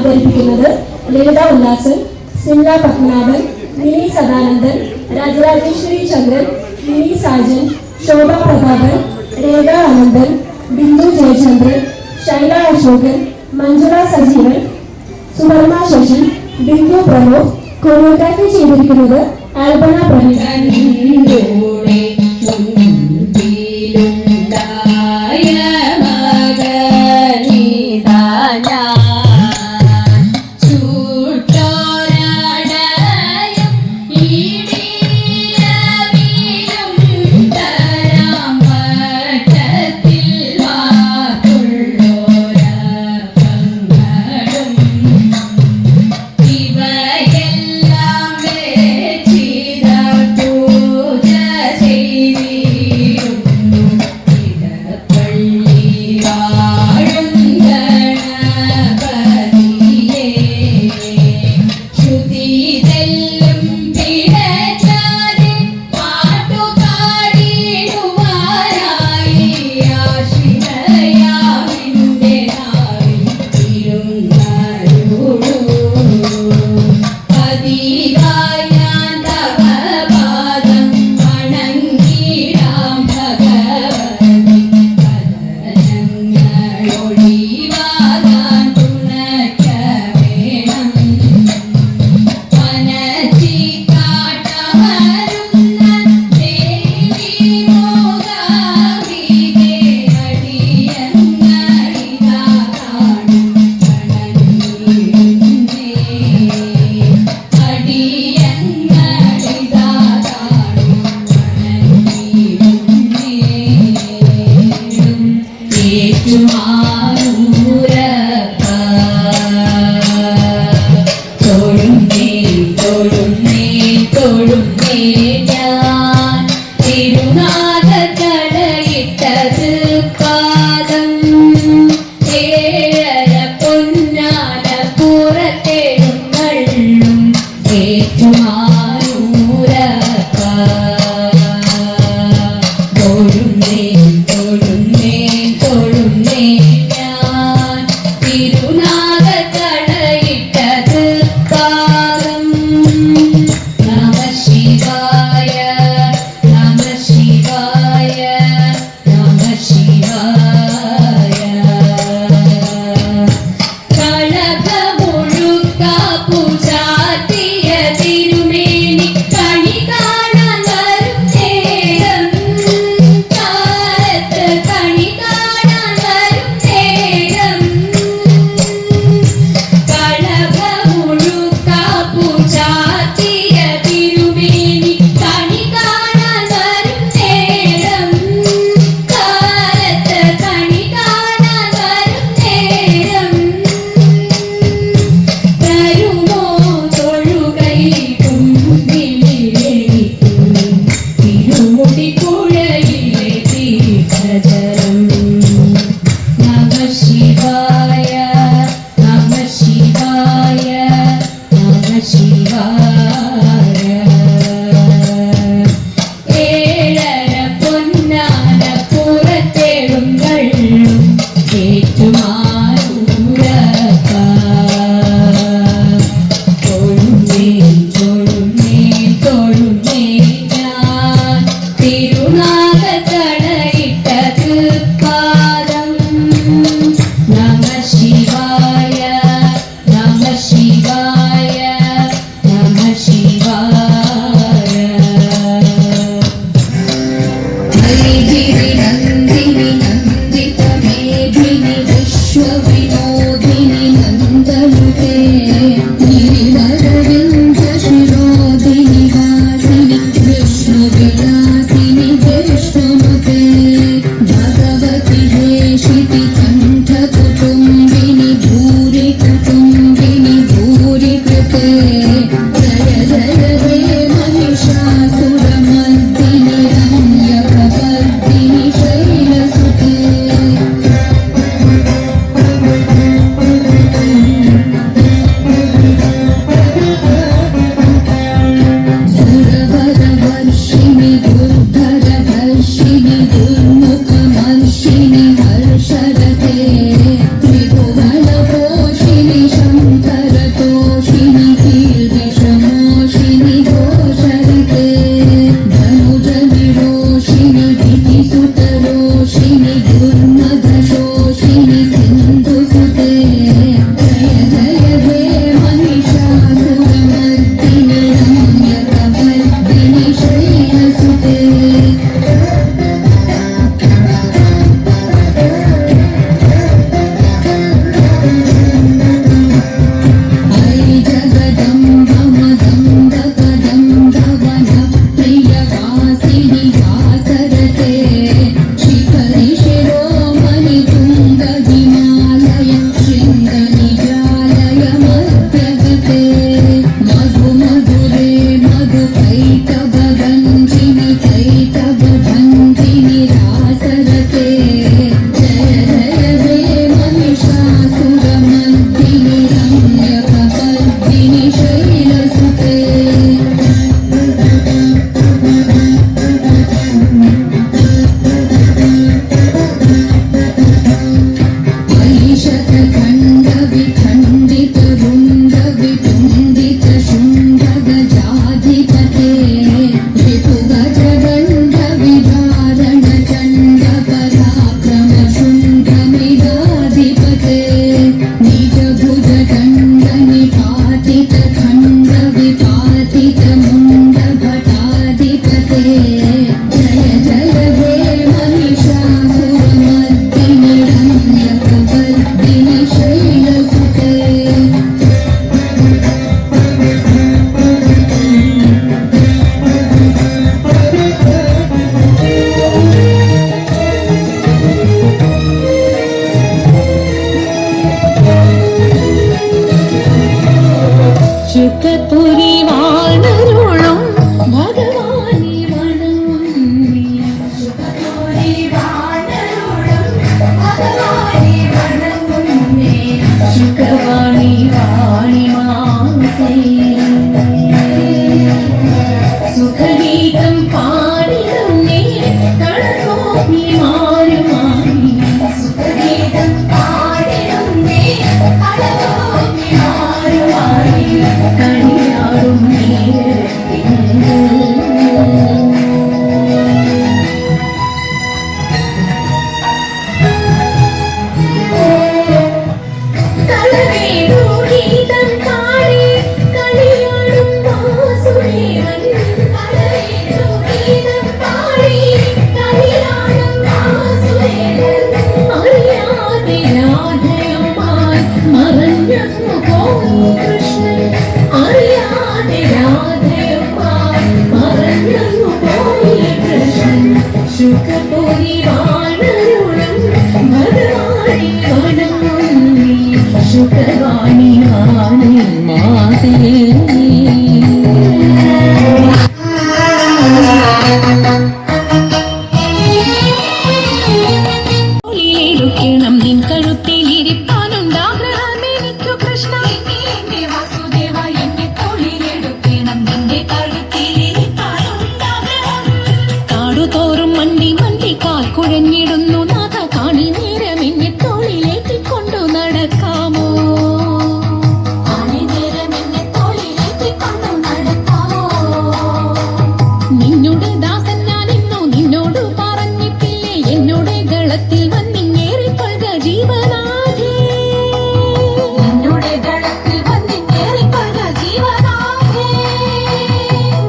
അവതരിപ്പിക്കുന്നത് ലളിത ഉല്ലാസൻ, സിംല പത്മനാഭൻ, മിനി സദാനന്ദൻ, രാജരാജേശ്വരി ചന്ദ്രൻ, മിനി സാജൻ, ശോഭ പ്രതാപൻ, രേഖ അനന്തൻ, ബിന്ദു ജയചന്ദ്രൻ, ശൈല അശോകൻ, മഞ്ജുള സജീവൻ, സുവർണ ശശി, ബിന്ദു പ്രമോദ്. കൊറിയോഗ്രാഫി ചെയ്തിരിക്കുന്നത് ആൽബന പ്രവീൺ. Namah Shivaya. ശുഖപൂരി വാണരുളും ഭഗവാനി വനമുന്നി ശുഖവാണി വാണി മാതേ നിൻ കഴുത്തിലിരിപ്പാനുണ്ടാഗ്രഹം എനിക്കു കൃഷ്ണ വാസുദേവ എന്നെ തോളിലെടുക്കണം നിന്റെ കഴുത്തിലിരിപ്പാനുണ്ടാഗ്രഹം കാടുതോറും മണ്ടി മണ്ടി കാൽ കുഴഞ്ഞിടുന്നു നാഥ കാണി നേരം എന്നെ തോളിലേറ്റിക്കൊണ്ടു നടക്കാമോ നിന്നോട് ദാസൻ ഞാൻ ഇന്നു നിന്നോട് പറഞ്ഞിട്ടില്ലേ എന്നോട് ഗളത്തിൽ വന്നിങ്ങേറിക്കൊള്ളുക ജീവനാഥേ എന്നോട് ഗളത്തിൽ വന്നിങ്ങേറിക്കൊള്ളുക ജീവനാഥേ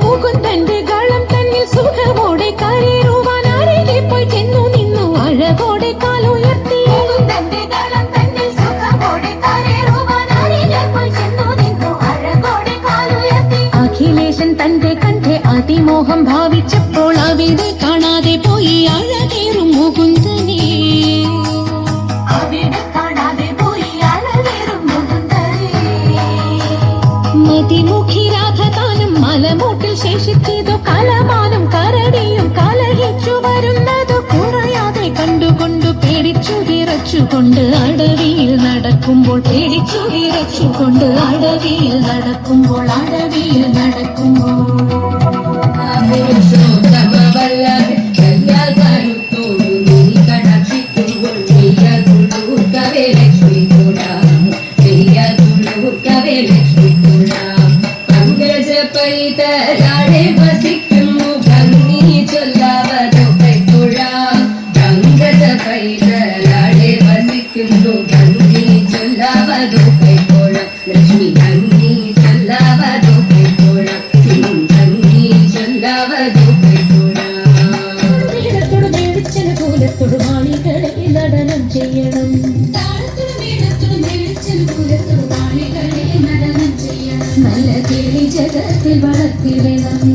മുകുന്ദന്റെ ഗളം തന്നിൽ സുഖമോടെ കരേറുവാൻ അരികെ പോയി ചെന്നു നിന്നു അഴകോടെ കാലുയർത്തി മുകുന്ദന്റെ ഗളം തന്നിൽ സുഖമോടെ കരേറുവാൻ അരികെ പോയി ചെന്നു നിന്നു അഴകോടെ കാലുയർത്തി അഖിലേശൻ തന്റെ കണ്ഠെ അതിമോഹം ഭാവിച്ചപ്പോൾ അവിടെ കാണാതെ പോയി അഴകേറും മുകുന്ദനെ മതിമുഖി രാധ താനും മലമൂട്ടിൽ ശേഷിച്ചതോ കലമാനും കരടിയും കലഹിച്ചു വരുന്നതോ കുറയാതെ കണ്ടുകൊണ്ടു പേടിച്ചു വിറച്ചുകൊണ്ട് അടവിയിൽ നടക്കുമ്പോൾ പേടിച്ചു വിറച്ചുകൊണ്ട് അടവിയിൽ നടക്കുമ്പോൾ പരിതരാടെ വസിക്കുന്നു ഭംഗി ചൊല്ലാവതോ കൈത്തുഴ പങ്കജ പരിതരാടെ വസിക്കുന്നു ഭംഗി ചൊല്ലാവതോ കൈത്തോഴ ലക്ഷ്മി ഭംഗി ചൊല്ലാവതോ കൈത്തോഴ ഭംഗി ചൊല്ലാവതോ കൈത്തോഴ കൂലത്തോട് വാണികളെ നടനം ചെയ്യണം നല്ല കേളി ജഗത്തിൽ വളർത്തിടണം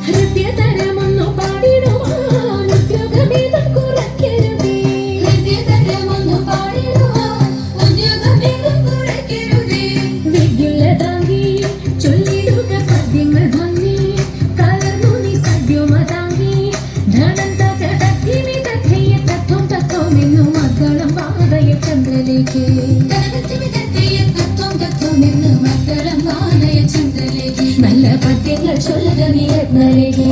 ഹൃദയതരമൊന്നു പാടിടുവാൻ ഉദ്യോഗഭേദം കുറയ്ക്കരുതേ വിദ്യുല്ലതാങ്കി ചൊല്ലിടുക പദ്യങ്ങൾ ഭംഗി കലർന്നു നീ സദ്യമതാങ്കി ധനം തത്വം തത്വമെന്നു മക്കളും വാതയ ചന്ദ്രലേക്ക് നല്ല പദ്യങ്ങൾ ചൊല്ലുക നീ രത്നരേഖേ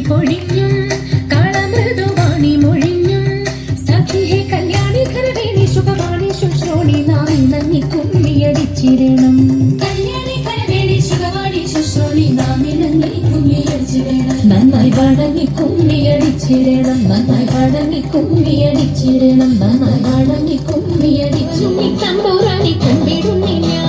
പൊഴിഞ്ഞും കളമൃദുവാണി മൊഴിഞ്ഞും സഖിഹേ കല്യാണി ഖരവേണി ശുഭവാണി ശുശ്രോണി നാമി നന്ദി കുമ്മിയടിച്ചിരണം കല്യാണി ഖരവേണി ശുഭവാണി ശുശ്രോണി നാമി നന്ദി കുമ്മിയടിച്ചിരണം നന്നായി വടങ്ങി കുമ്മിയടിച്ചിരണം നന്നായി വടങ്ങി കുമ്മിയടിച്ചിരണം നന്നായി വടങ്ങി കുമ്മിയടിച്ചു തമ്പൂരാനി കുമ്പിടുന്നി ഞാൻ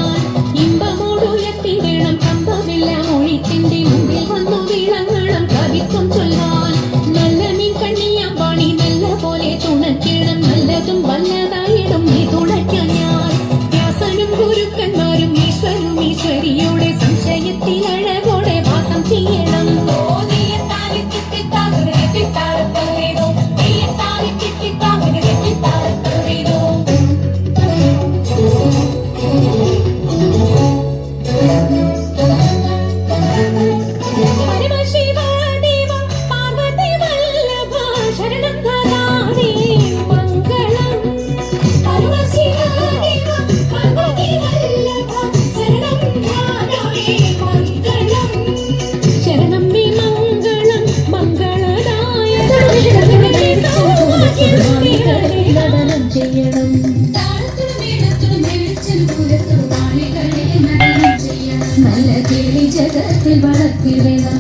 ഇമ്പമോടുയർത്തിടണം കമ്പമെല്ലാം ഒഴിച്ചിന്റെ മുമ്പിൽ വന്നു വിളങ്ങണം കവിത്വം ചൊല്ലാൻ നല്ല മീൻ കണ്ണിയാം പാണി നല്ല പോലെ തുണയ്ക്കണം നല്ലതും വല്ലതായിടും നീ തുണയ്ക്കാൻ ഞാൻ വ്യാസനും ഗുരുക്കന്മാരും ഈശ്വരും ഈശ്വരിയോടെ സംശയത്തിൽ അഴകോടെ വാസം ചെയ്യണം നല്ല കിളി ജഗത്തിൽ വളർത്തിടണം